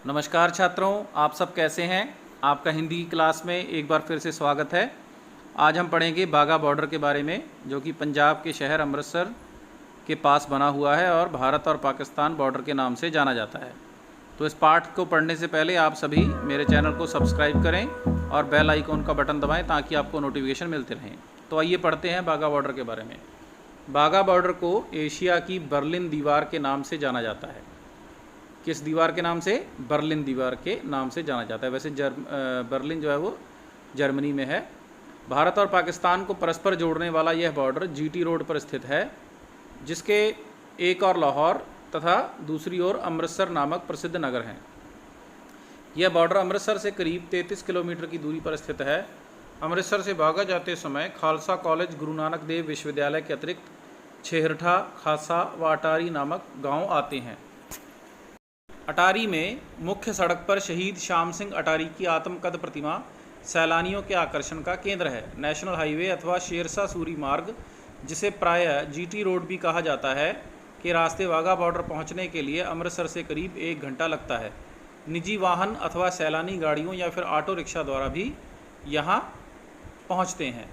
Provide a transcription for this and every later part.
नमस्कार छात्रों, आप सब कैसे हैं। आपका हिंदी की क्लास में एक बार फिर से स्वागत है। आज हम पढ़ेंगे बाघा बॉर्डर के बारे में, जो कि पंजाब के शहर अमृतसर के पास बना हुआ है और भारत और पाकिस्तान बॉर्डर के नाम से जाना जाता है। तो इस पाठ को पढ़ने से पहले आप सभी मेरे चैनल को सब्सक्राइब करें और बेल आइकॉन का बटन दबाएं ताकि आपको नोटिफिकेशन मिलते रहें। तो आइए पढ़ते हैं बाघा बॉर्डर के बारे में। बाघा बॉर्डर को एशिया की बर्लिन दीवार के नाम से जाना जाता है। किस दीवार के नाम से? बर्लिन दीवार के नाम से जाना जाता है। वैसे बर्लिन जो है वो जर्मनी में है। भारत और पाकिस्तान को परस्पर जोड़ने वाला यह बॉर्डर जीटी रोड पर स्थित है, जिसके एक और लाहौर तथा दूसरी ओर अमृतसर नामक प्रसिद्ध नगर हैं। यह बॉर्डर अमृतसर से करीब 33 किलोमीटर की दूरी पर स्थित है। अमृतसर से बाघा जाते समय खालसा कॉलेज, गुरु नानक देव विश्वविद्यालय के अतिरिक्त छेहरठा, खासा व अटारी नामक गाँव आते हैं। अटारी में मुख्य सड़क पर शहीद श्याम सिंह अटारी की आत्मकद प्रतिमा सैलानियों के आकर्षण का केंद्र है। नेशनल हाईवे अथवा शेरशाह सूरी मार्ग, जिसे प्रायः जीटी रोड भी कहा जाता है, के रास्ते वाघा बॉर्डर पहुंचने के लिए अमृतसर से करीब 1 घंटा लगता है। निजी वाहन अथवा सैलानी गाड़ियों या फिर ऑटो रिक्शा द्वारा भी यहाँ पहुँचते हैं।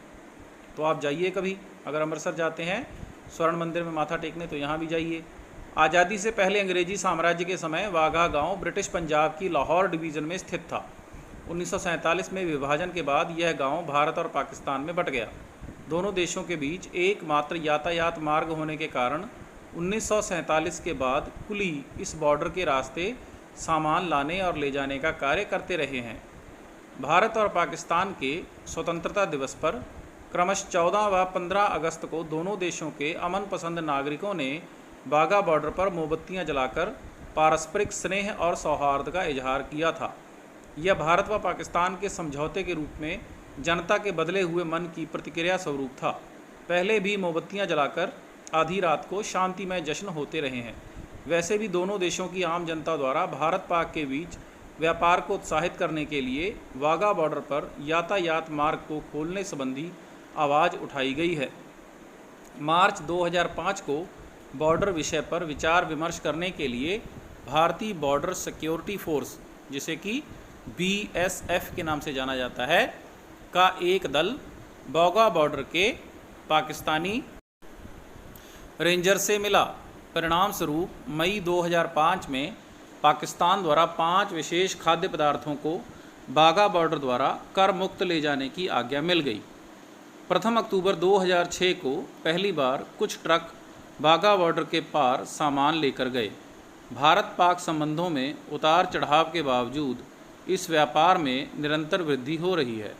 तो आप जाइए कभी, अगर अमृतसर जाते हैं स्वर्ण मंदिर में माथा टेकने, तो यहाँ भी जाइए। आज़ादी से पहले अंग्रेजी साम्राज्य के समय वाघा गांव ब्रिटिश पंजाब की लाहौर डिवीज़न में स्थित था। 1947 में विभाजन के बाद यह गांव भारत और पाकिस्तान में बंट गया। दोनों देशों के बीच एकमात्र यातायात मार्ग होने के कारण 1947 के बाद कुली इस बॉर्डर के रास्ते सामान लाने और ले जाने का कार्य करते रहे हैं। भारत और पाकिस्तान के स्वतंत्रता दिवस पर क्रमशः 14 व 15 अगस्त को दोनों देशों के अमन पसंद नागरिकों ने बाघा बॉर्डर पर मोमबत्तियां जलाकर पारस्परिक स्नेह और सौहार्द का इजहार किया था। यह भारत व पाकिस्तान के समझौते के रूप में जनता के बदले हुए मन की प्रतिक्रिया स्वरूप था। पहले भी मोमबत्तियां जलाकर आधी रात को शांतिमय जश्न होते रहे हैं। वैसे भी दोनों देशों की आम जनता द्वारा भारत पाक के बीच व्यापार को उत्साहित करने के लिए वाघा बॉर्डर पर यातायात मार्ग को खोलने संबंधी आवाज़ उठाई गई है। मार्च 2005 को बॉर्डर विषय पर विचार विमर्श करने के लिए भारतीय बॉर्डर सिक्योरिटी फोर्स, जिसे कि BSF के नाम से जाना जाता है, का एक दल बाघा बॉर्डर के पाकिस्तानी रेंजर से मिला। परिणाम स्वरूप मई 2005 में पाकिस्तान द्वारा 5 विशेष खाद्य पदार्थों को बाघा बॉर्डर द्वारा कर मुक्त ले जाने की आज्ञा मिल गई। प्रथम अक्टूबर 2006 को पहली बार कुछ ट्रक बाघा बॉर्डर के पार सामान लेकर गए। भारत पाक संबंधों में उतार चढ़ाव के बावजूद इस व्यापार में निरंतर वृद्धि हो रही है।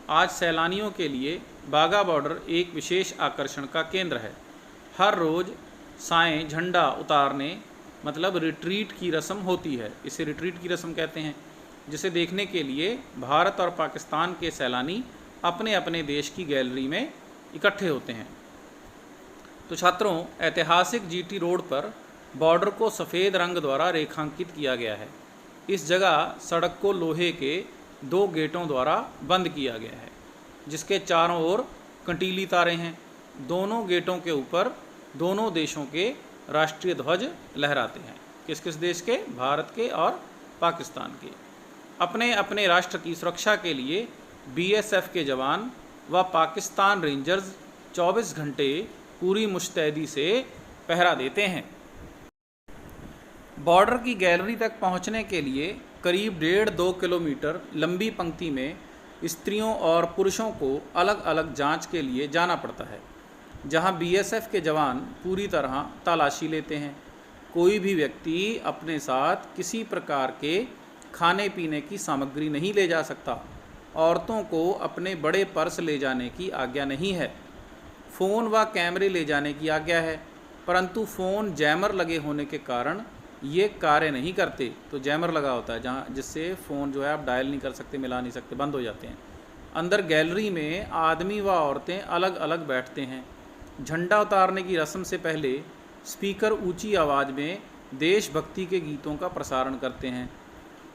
आज सैलानियों के लिए बाघा बॉर्डर एक विशेष आकर्षण का केंद्र है। हर रोज़ सायं झंडा उतारने मतलब रिट्रीट की रस्म होती है। इसे रिट्रीट की रस्म कहते हैं, जिसे देखने के लिए भारत और पाकिस्तान के सैलानी अपने अपने देश की गैलरी में इकट्ठे होते हैं। तो छात्रों, ऐतिहासिक जीटी रोड पर बॉर्डर को सफ़ेद रंग द्वारा रेखांकित किया गया है। इस जगह सड़क को लोहे के 2 गेटों द्वारा बंद किया गया है, जिसके चारों ओर कंटीली तारें हैं। दोनों गेटों के ऊपर दोनों देशों के राष्ट्रीय ध्वज लहराते हैं। किस किस देश के? भारत के और पाकिस्तान के। अपने अपने राष्ट्र की सुरक्षा के लिए BSF के जवान व पाकिस्तान रेंजर्स 24 घंटे पूरी मुस्तैदी से पहरा देते हैं। बॉर्डर की गैलरी तक पहुंचने के लिए करीब 1.5-2 किलोमीटर लंबी पंक्ति में स्त्रियों और पुरुषों को अलग अलग जांच के लिए जाना पड़ता है, जहां BSF के जवान पूरी तरह तलाशी लेते हैं। कोई भी व्यक्ति अपने साथ किसी प्रकार के खाने पीने की सामग्री नहीं ले जा सकता। औरतों को अपने बड़े पर्स ले जाने की आज्ञा नहीं है। फ़ोन व कैमरे ले जाने की आज्ञा है, परंतु फ़ोन जैमर लगे होने के कारण ये कार्य नहीं करते। तो जैमर लगा होता है जहाँ, जिससे फ़ोन जो है आप डायल नहीं कर सकते, मिला नहीं सकते, बंद हो जाते हैं। अंदर गैलरी में आदमी व औरतें अलग अलग बैठते हैं। झंडा उतारने की रस्म से पहले स्पीकर ऊंची आवाज़ में देशभक्ति के गीतों का प्रसारण करते हैं।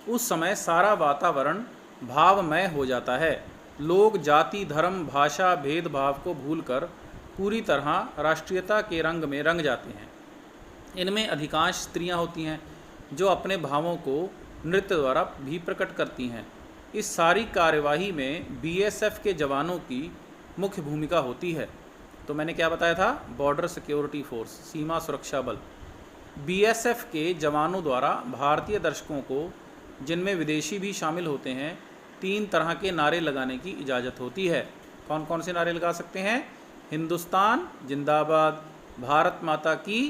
उस समय सारा वातावरण भावमय हो जाता है। लोग जाति, धर्म, भाषा, भेदभाव को भूलकर पूरी तरह राष्ट्रीयता के रंग में रंग जाते हैं। इनमें अधिकांश स्त्रियां होती हैं जो अपने भावों को नृत्य द्वारा भी प्रकट करती हैं। इस सारी कार्यवाही में बीएसएफ के जवानों की मुख्य भूमिका होती है। तो मैंने क्या बताया था, बॉर्डर सिक्योरिटी फोर्स, सीमा सुरक्षा बल। बीएसएफ के जवानों द्वारा भारतीय दर्शकों को, जिनमें विदेशी भी शामिल होते हैं, 3 तरह के नारे लगाने की इजाज़त होती है। कौन कौन से नारे लगा सकते हैं? हिंदुस्तान जिंदाबाद, भारत माता की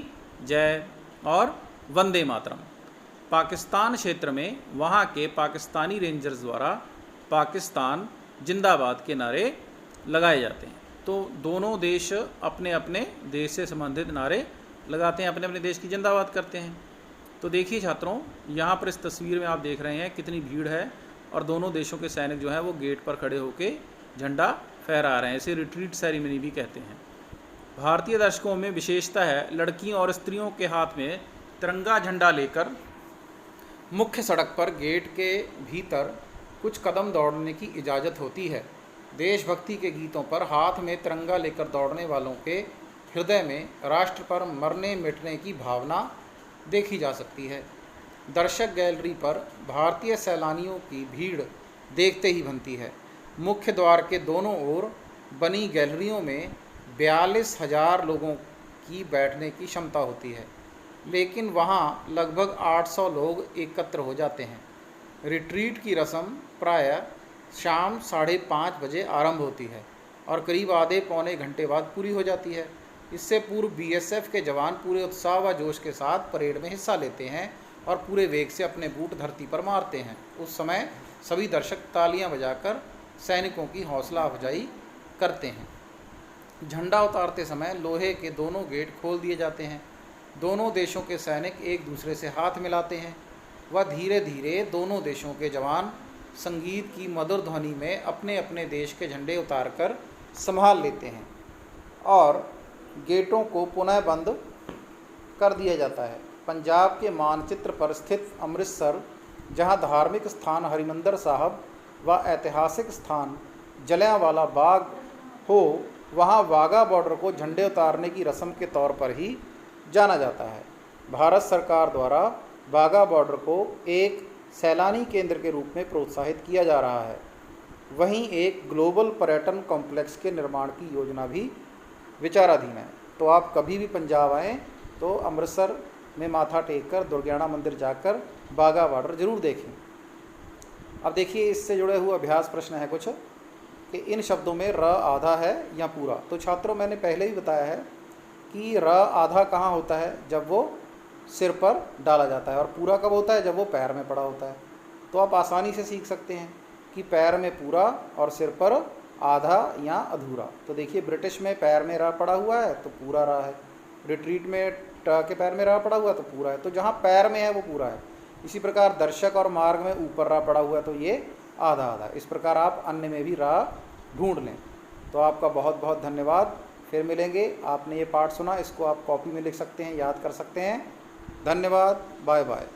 जय और वंदे मातरम। पाकिस्तान क्षेत्र में वहाँ के पाकिस्तानी रेंजर्स द्वारा पाकिस्तान जिंदाबाद के नारे लगाए जाते हैं। तो दोनों देश अपने अपने देश से संबंधित नारे लगाते हैं, अपने अपने देश की जिंदाबाद करते हैं। तो देखिए छात्रों, यहाँ पर इस तस्वीर में आप देख रहे हैं कितनी भीड़ है और दोनों देशों के सैनिक जो हैं वो गेट पर खड़े होकर झंडा फहरा रहे हैं। इसे रिट्रीट सेरेमनी भी कहते हैं। भारतीय दर्शकों में विशेषता है, लड़कियों और स्त्रियों के हाथ में तिरंगा झंडा लेकर मुख्य सड़क पर गेट के भीतर कुछ कदम दौड़ने की इजाज़त होती है। देशभक्ति के गीतों पर हाथ में तिरंगा लेकर दौड़ने वालों के हृदय में राष्ट्र पर मरने मिटने की भावना देखी जा सकती है। दर्शक गैलरी पर भारतीय सैलानियों की भीड़ देखते ही बनती है। मुख्य द्वार के दोनों ओर बनी गैलरियों में 42,000 लोगों की बैठने की क्षमता होती है, लेकिन वहाँ लगभग 800 लोग एकत्र हो जाते हैं। रिट्रीट की रस्म प्रायः शाम 5:30 बजे आरंभ होती है और करीब आधे पौने घंटे बाद पूरी हो जाती है। इससे पूर्व बीएसएफ के जवान पूरे उत्साह व जोश के साथ परेड में हिस्सा लेते हैं और पूरे वेग से अपने बूट धरती पर मारते हैं। उस समय सभी दर्शक तालियां बजाकर सैनिकों की हौसला अफजाई करते हैं। झंडा उतारते समय लोहे के दोनों गेट खोल दिए जाते हैं। दोनों देशों के सैनिक एक दूसरे से हाथ मिलाते हैं व धीरे धीरे दोनों देशों के जवान संगीत की मधुर ध्वनि में अपने अपने देश के झंडे उतारकर संभाल लेते हैं और गेटों को पुनः बंद कर दिया जाता है। पंजाब के मानचित्र पर स्थित अमृतसर, जहां धार्मिक स्थान हरिमंदिर साहब व ऐतिहासिक स्थान जलियांवाला बाग हो, वहां वाघा बॉर्डर को झंडे उतारने की रस्म के तौर पर ही जाना जाता है। भारत सरकार द्वारा वाघा बॉर्डर को एक सैलानी केंद्र के रूप में प्रोत्साहित किया जा रहा है। वहीं एक ग्लोबल पर्यटन कॉम्प्लेक्स के निर्माण की योजना भी विचाराधीन है। तो आप कभी भी पंजाब आएँ तो अमृतसर में माथा टेक कर दुर्गियाना मंदिर जाकर वाघा बॉर्डर ज़रूर देखें। अब देखिए, इससे जुड़े हुए अभ्यास प्रश्न है कुछ कि इन शब्दों में र आधा है या पूरा। तो छात्रों, मैंने पहले ही बताया है कि र आधा कहाँ होता है, जब वो सिर पर डाला जाता है, और पूरा कब होता है, जब वो पैर में पड़ा होता है। तो आप आसानी से सीख सकते हैं कि पैर में पूरा और सिर पर आधा या अधूरा। तो देखिए, ब्रिटिश में पैर में रा पड़ा हुआ है तो पूरा रा है, रिट्रीट में ट के पैर में रा पड़ा हुआ है तो पूरा है। तो जहाँ पैर में है वो पूरा है। इसी प्रकार दर्शक और मार्ग में ऊपर रा पड़ा हुआ है तो ये आधा आधा। इस प्रकार आप अन्य में भी रा ढूंढ लें। तो आपका बहुत बहुत धन्यवाद। फिर मिलेंगे। आपने ये पाठ सुना, इसको आप कॉपी में लिख सकते हैं, याद कर सकते हैं। धन्यवाद। Bye bye.